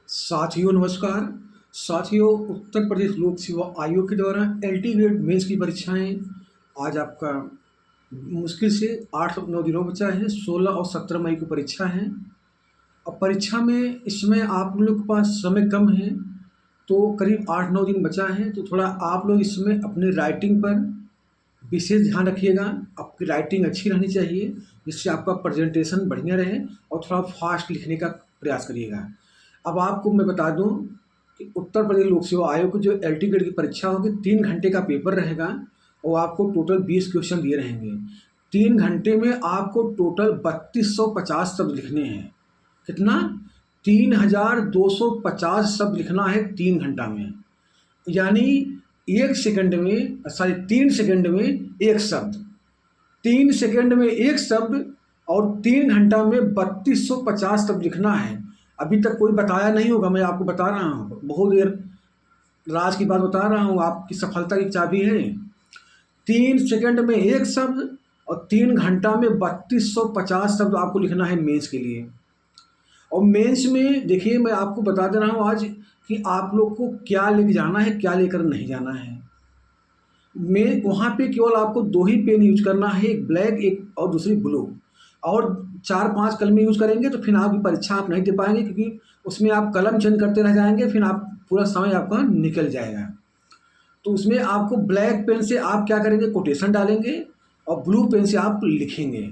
साथियों नमस्कार। साथियों, उत्तर प्रदेश लोक सेवा आयोग के द्वारा एलटी ग्रेड मेंस की परीक्षाएं आज आपका मुश्किल से 8-9 दिनों बचा है। 16 और 17 मई को परीक्षा है। अब परीक्षा में इस समय आप लोग के पास समय कम है, तो करीब 8-9 दिन बचा है, तो थोड़ा आप लोग इस समय अपने राइटिंग पर विशेष ध्यान रखिएगा। आपकी राइटिंग अच्छी रहनी चाहिए, जिससे आपका प्रेजेंटेशन बढ़िया रहे, और थोड़ा फास्ट लिखने का प्रयास करिएगा। अब आपको मैं बता दूं कि उत्तर प्रदेश लोक सेवा आयोग की जो एलटी ग्रेड की परीक्षा होगी, 3 घंटे का पेपर रहेगा और आपको टोटल 20 क्वेश्चन दिए रहेंगे। 3 घंटे में आपको टोटल 3250 शब्द लिखने हैं। कितना? 3250 शब्द लिखना है 3 घंटा में। यानी 3 सेकंड में एक शब्द, 3 सेकंड में एक शब्द, और 3 घंटा में 3250 शब्द लिखना है। अभी तक कोई बताया नहीं होगा, मैं आपको बता रहा हूँ, बहुत देर राज की बात बता रहा हूँ, आपकी सफलता की चाबी है। 3 सेकंड में एक शब्द और 3 घंटा में 3250 शब्द आपको लिखना है मेंस के लिए। और मेंस में देखिए, मैं आपको बता दे रहा हूँ आज कि आप लोग को क्या लेकर जाना है, क्या लेकर नहीं जाना है। में वहाँ पे केवल आपको 2 ही पेन यूज करना है, एक ब्लैक एक और दूसरी ब्लू, और 4-5 कलमें यूज करेंगे तो फिर आपकी परीक्षा आप नहीं दे पाएंगे, क्योंकि उसमें आप कलम चेंज करते रह जाएंगे, फिर आप पूरा समय आपका निकल जाएगा। तो उसमें आपको ब्लैक पेन से आप क्या करेंगे, कोटेशन डालेंगे, और ब्लू पेन से आप लिखेंगे।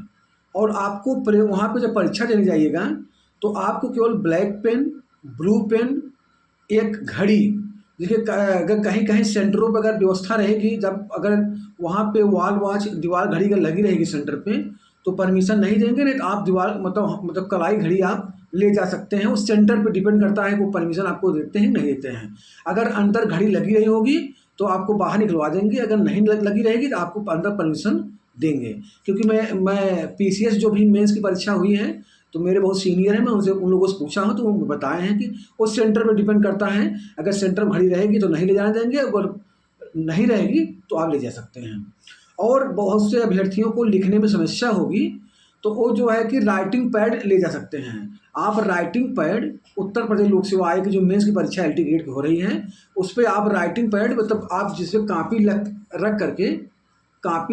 और आपको वहाँ पे जब परीक्षा देने जाइएगा तो आपको केवल ब्लैक पेन, ब्लू पेन, एक घड़ी, देखिए अगर कहीं कहीं सेंटरों पर अगर व्यवस्था रहेगी, जब अगर वहाँ पे वॉल वॉच दीवार घड़ी अगर लगी रहेगी सेंटर पे, तो परमिशन नहीं देंगे। नहीं तो आप दीवार मतलब कलाई घड़ी आप ले जा सकते हैं। उस सेंटर पे डिपेंड करता है वो परमिशन आपको देते हैं नहीं देते हैं। अगर अंदर घड़ी लगी रही होगी तो आपको बाहर निकलवा देंगे, अगर नहीं लगी रहेगी तो आपको अंदर परमिशन देंगे। क्योंकि मैं पीसीएस जो भी मेंस की परीक्षा हुई है, तो मेरे बहुत सीनियर हैं, मैं उनसे उन लोगों से पूछा हूँ, तो वो बताए हैं कि उस सेंटर पर डिपेंड करता है। अगर सेंटर में घड़ी रहेगी तो नहीं ले जाने देंगे, अगर नहीं रहेगी तो आप ले जा सकते हैं। और बहुत से अभ्यर्थियों को लिखने में समस्या होगी, तो वो जो है कि राइटिंग पैड ले जा सकते हैं। आप राइटिंग पैड, उत्तर प्रदेश लोक सेवा आयोग की जो मेंस की परीक्षा एलटी ग्रेड की हो रही है, उस पर आप राइटिंग पैड, मतलब आप जिससे कापी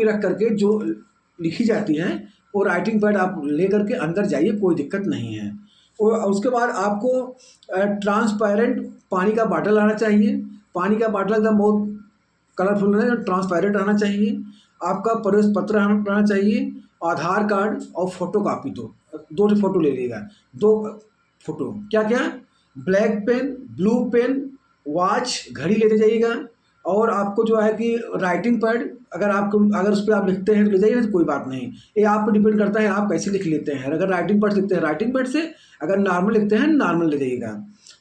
रख करके जो लिखी जाती है, वो राइटिंग पैड आप ले करके अंदर जाइए, कोई दिक्कत नहीं है। और उसके बाद आपको ट्रांसपेरेंट पानी का बॉटल लाना चाहिए। पानी का बॉटल एकदम बहुत कलरफुल रहना, ट्रांसपेरेंट रहना चाहिए। आपका प्रवेश पत्र रहना चाहिए, आधार कार्ड और फोटो कापी, दो फोटो ले लीजिएगा। 2 फोटो, क्या क्या? Black pen, blue pen, watch, घड़ी लेते जाइएगा। और आपको जो है कि राइटिंग पैड, अगर उस पर आप लिखते हैं तो ले जाइए, तो कोई बात नहीं। ये आप पर डिपेंड करता है आप कैसे लिख लेते हैं। अगर राइटिंग पैड लिखते हैं राइटिंग पैड से, अगर नॉर्मल लिखते हैं नॉर्मल ले जाइएगा,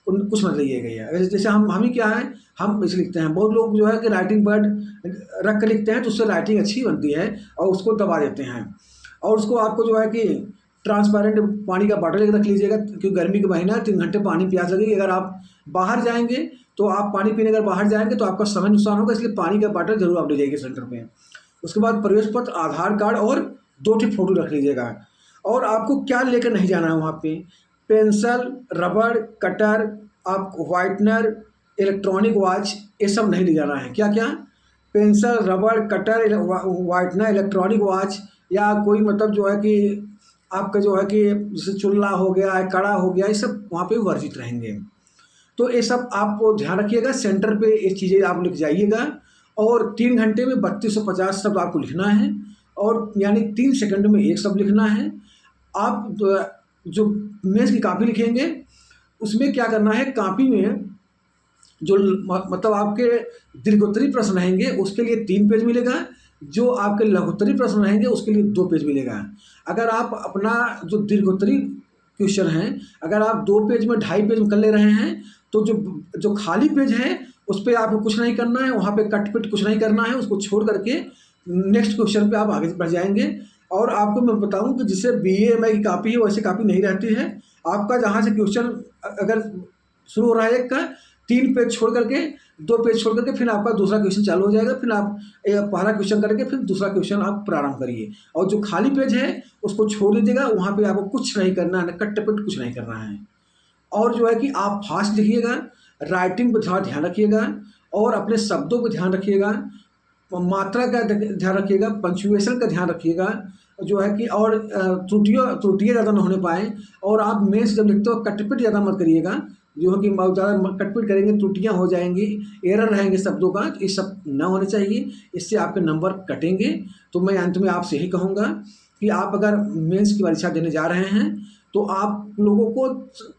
कुछ मत लीजिएगा। ये जैसे हम ही क्या है, हम इसे लिखते हैं। बहुत लोग जो है कि राइटिंग पैड रख कर लिखते हैं, तो उससे राइटिंग अच्छी बनती है, और उसको दबा देते हैं। और उसको आपको जो है कि ट्रांसपेरेंट पानी का बॉटल रख लीजिएगा, क्योंकि गर्मी का महीना है, 3 घंटे पानी प्यास लगेगी। अगर आप बाहर जाएंगे तो आप पानी पीने अगर बाहर जाएंगे तो आपका समय नुकसान होगा, इसलिए पानी का बॉटल जरूर आप ले जाइए सेंटर पे। उसके बाद प्रवेश पत्र, आधार कार्ड और 2 फोटो रख लीजिएगा। और आपको क्या लेकर नहीं जाना है वहाँ पे? पेंसिल, रबड़, कटर, आप व्हाइटनर, इलेक्ट्रॉनिक वॉच, ये सब नहीं ले जाना है। क्या क्या? पेंसिल, रबड़, कटर, व्हाइटनर, इलेक्ट्रॉनिक वॉच, या कोई मतलब जो है कि आपका जो है कि जैसे चुल्ला हो गया, कड़ा हो गया, ये सब वहाँ पे वर्जित रहेंगे। तो ये सब आप ध्यान रखिएगा। सेंटर पे ये चीज़ें आप लिख जाइएगा। और 3 घंटे में 3250 शब्द आपको लिखना है, और यानी 3 सेकंड में एक शब्द लिखना है। आप जो मेंस की कॉपी लिखेंगे, उसमें क्या करना है, कॉपी में जो मतलब आपके दीर्घोत्तरी प्रश्न रहेंगे उसके लिए 3 पेज मिलेगा, जो आपके लघुत्तरी प्रश्न रहेंगे उसके लिए 2 पेज मिलेगा। अगर आप अपना जो दीर्घोत्तरी क्वेश्चन हैं, अगर आप 2 पेज में 2.5 पेज में कर ले रहे हैं, तो जो खाली पेज है उस पर आपको कुछ नहीं करना है, वहाँ पे कट पिट कुछ नहीं करना है, उसको छोड़ करके नेक्स्ट क्वेश्चन पे आप आगे बढ़ जाएंगे। और आपको मैं बताऊं कि जिससे BA MA की कॉपी है, वैसे कॉपी नहीं रहती है। आपका जहाँ से क्वेश्चन अगर शुरू हो रहा है एक का, 3 पेज छोड़ करके, 2 पेज छोड़ करके फिर आपका दूसरा क्वेश्चन चालू हो जाएगा। फिर आप पहला क्वेश्चन करके फिर दूसरा क्वेश्चन आप प्रारंभ करिए। और जो खाली पेज है उसको छोड़ दीजिएगा, वहाँ पे आपको कुछ नहीं करना है, कट पिट कुछ नहीं करना है। और जो है कि आप फास्ट लिखिएगा, राइटिंग पर थोड़ा ध्यान रखिएगा और अपने शब्दों पर ध्यान रखिएगा, मात्रा का ध्यान रखिएगा, पंक्चुएशन का ध्यान रखिएगा जो है कि, और त्रुटियाँ ज़्यादा ना होने पाएँ। और आप मेंस जब लिखते हो कटपिट ज़्यादा मत करिएगा, जो है कि बहुत ज़्यादा कटपिट करेंगे त्रुटियाँ हो जाएंगी, एरर रहेंगे शब्दों का, ये सब ना होने चाहिए, इससे आपके नंबर कटेंगे। तो मैं अंत में आपसे यही कहूँगा कि आप अगर मेंस की परीक्षा देने जा रहे हैं तो आप लोगों को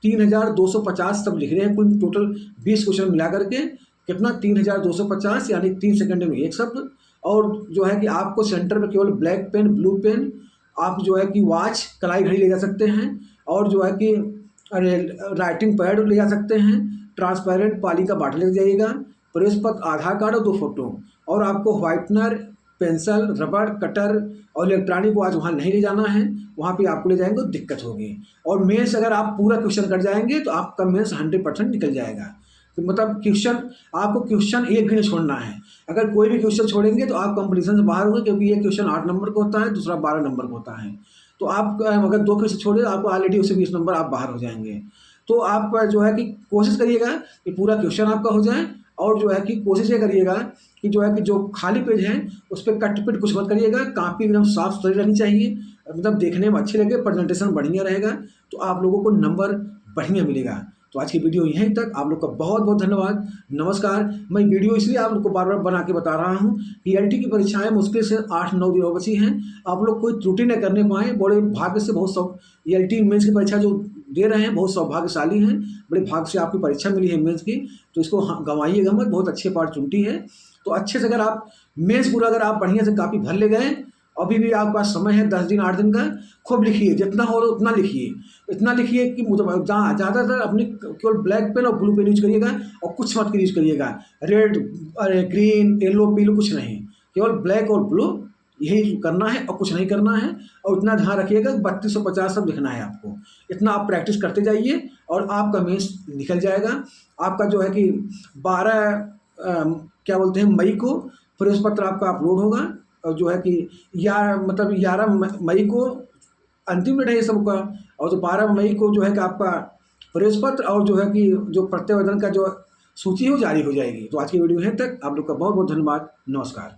3250 तब लिख रहे हैं, कुल टोटल 20 क्वेश्चन मिला करके कितना 3250, यानी 3 सेकंड में एक शब्द। और जो है कि आपको सेंटर में केवल ब्लैक पेन, ब्लू पेन, आप जो है कि वॉच, कलाई घड़ी ले जा सकते हैं, और जो है कि राइटिंग पैड ले जा सकते हैं, ट्रांसपेरेंट पानी का बाटल ले जाइएगा, प्रवेश पत्र, आधार कार्ड और 2 फोटो। और आपको व्हाइटनर, पेंसिल, रबड़, कटर और इलेक्ट्रॉनिक वॉच वहाँ नहीं ले जाना है, वहाँ पे आपको ले जाएंगे तो दिक्कत होगी। और मेंस अगर आप पूरा क्वेश्चन कर जाएंगे तो आपका मेंस 100% निकल जाएगा। तो मतलब क्वेश्चन, आपको क्वेश्चन एक भी नहीं छोड़ना है। अगर कोई भी क्वेश्चन छोड़ेंगे तो आप कंपटीशन से बाहर होंगे, क्योंकि ये क्वेश्चन 8 नंबर का होता है, दूसरा 12 नंबर का होता है। तो आप अगर 2 क्वेश्चन छोड़े तो आपको ऑलरेडी उससे 20 नंबर आप बाहर हो जाएंगे। तो आप जो है कि कोशिश करिएगा कि पूरा क्वेश्चन आपका हो जाए, और जो है कि कोशिश ये करिएगा कि जो है कि जो खाली पेज हैं उस पर कट पिट कुछ मत करिएगा, कापी एकदम साफ सुथरी रहनी चाहिए, मतलब देखने में अच्छी लगे, प्रेजेंटेशन बढ़िया रहेगा, तो आप लोगों को नंबर बढ़िया मिलेगा। तो आज की वीडियो यहीं तक, आप लोग का बहुत बहुत धन्यवाद, नमस्कार। मैं वीडियो इसलिए आप लोग को बार बार बना के बता रहा हूँ कि ELT की परीक्षाएं मुश्किल से 8-9 दिन और बची हैं, आप लोग कोई त्रुटि न करने पाएँ। बड़े भाग्य से बहुत सब ELT मेंस की परीक्षा जो दे रहे हैं बहुत सौभाग्यशाली हैं, बड़े भाग्य से आपकी परीक्षा मिली है मेंस की, तो इसको गंवाइएगा मत, बहुत अच्छी अपॉर्चुनिटी है। तो अच्छे से अगर आप मेंस पूरा अगर आप बढ़िया से कापी भर ले गए, अभी भी आपके पास समय है 10 दिन 8 दिन का, खूब लिखिए, जितना हो उतना लिखिए, इतना लिखिए कि मतलब ज़्यादातर अपनी केवल ब्लैक पेन और ब्लू पेन यूज करिएगा, और कुछ मत यूज करिएगा, रेड, ग्रीन, येलो, पीलो कुछ नहीं, केवल ब्लैक और ब्लू यही करना है और कुछ नहीं करना है। और इतना ध्यान रखिएगा 3250 सब लिखना है आपको, इतना आप प्रैक्टिस करते जाइए और आपका मेंस निकल जाएगा। आपका जो है कि 12 क्या बोलते हैं मई को प्रवेश पत्र आपका अपलोड होगा, और जो है कि 11 मई को अंतिम डेट है सबका, और तो 12 मई को जो है कि आपका प्रवेश पत्र और जो है कि जो प्रत्यावेदन का जो सूची है वो जारी हो जाएगी। तो आज की वीडियो यहीं तक, आप लोग का बहुत बहुत धन्यवाद, नमस्कार।